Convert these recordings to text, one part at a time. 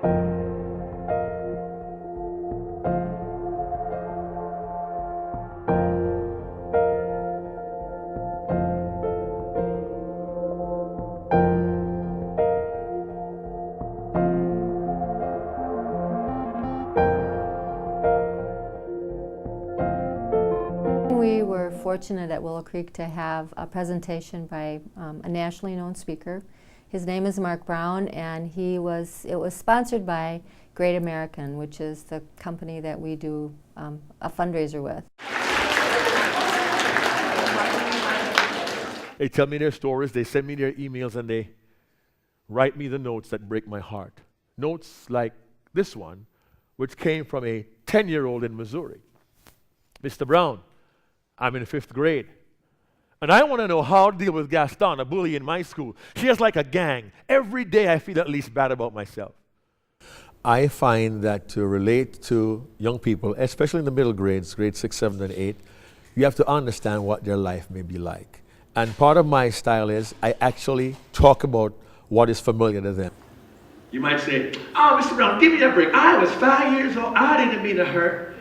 We were fortunate at Willow Creek to have a presentation by a nationally known speaker. His name is Mark Brown, and it was sponsored by Great American, which is the company that we do a fundraiser with. They tell me their stories, they send me their emails, and they write me the notes that break my heart. Notes like this one, which came from a 10-year-old in Missouri. Mr. Brown, I'm in 5th grade, and I want to know how to deal with Gaston, a bully in my school. She has like a gang. Every day I feel at least bad about myself. I find that to relate to young people, especially in the middle grades, grades 6, 7, and 8, you have to understand what their life may be like. And part of my style is I actually talk about what is familiar to them. You might say, oh, Mr. Brown, give me a break. I was 5 years old. I didn't mean to hurt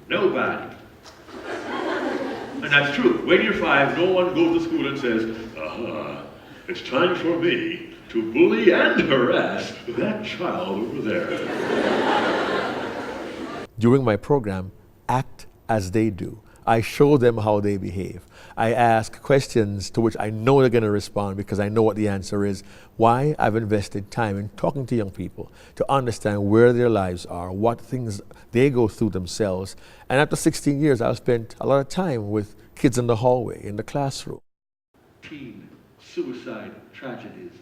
nobody. And that's true. When you're 5, no one goes to school and says, it's time for me to bully and harass that child over there. During my program, act as they do. I show them how they behave. I ask questions to which I know they're going to respond because I know what the answer is. Why? I've invested time in talking to young people to understand where their lives are, what things they go through themselves. And after 16 years, I've spent a lot of time with kids in the hallway, in the classroom. Teen suicide tragedies,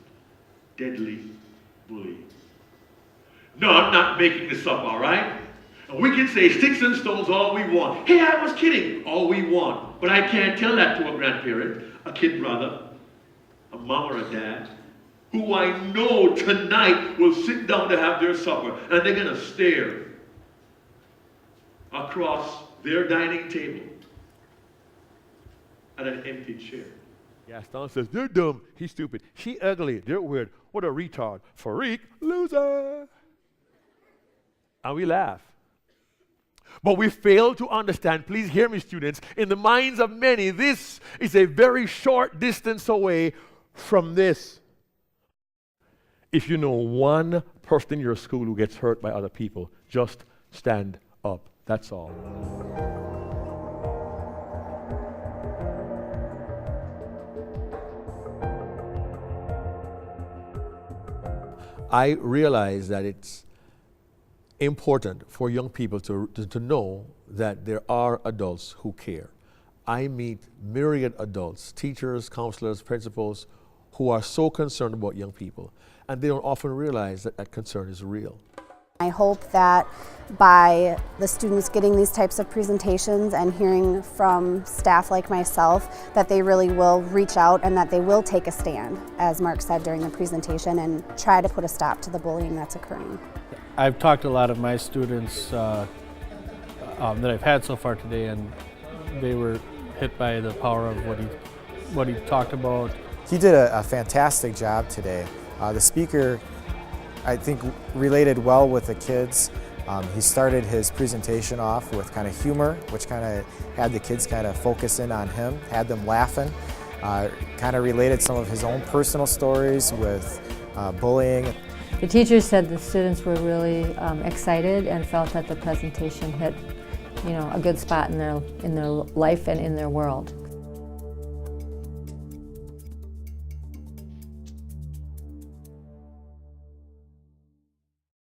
deadly bullying. No, I'm not making this up, all right? We can say sticks and stones all we want. Hey, I was kidding, all we want. But I can't tell that to a grandparent, a kid brother, a mom or a dad, who I know tonight will sit down to have their supper, and they're gonna stare across their dining table at an empty chair. Gaston says, they're dumb, he's stupid. She ugly, they're weird. What a retard. Freak, loser. And we laugh. But we fail to understand, please hear me students, in the minds of many, this is a very short distance away from this. If you know one person in your school who gets hurt by other people, just stand up. That's all. I realize that it's important for young people to know that there are adults who care. I meet myriad adults, teachers, counselors, principals, who are so concerned about young people, and they don't often realize that that concern is real. I hope that by the students getting these types of presentations and hearing from staff like myself, that they really will reach out and that they will take a stand, as Mark said during the presentation, and try to put a stop to the bullying that's occurring. I've talked to a lot of my students that I've had so far today, and they were hit by the power of what he talked about. He did a fantastic job today. The speaker, I think, related well with the kids. He started his presentation off with kind of humor, which kind of had the kids kind of focus in on him, had them laughing, kind of related some of his own personal stories with bullying. The teachers said the students were really excited and felt that the presentation hit, a good spot in their life and in their world.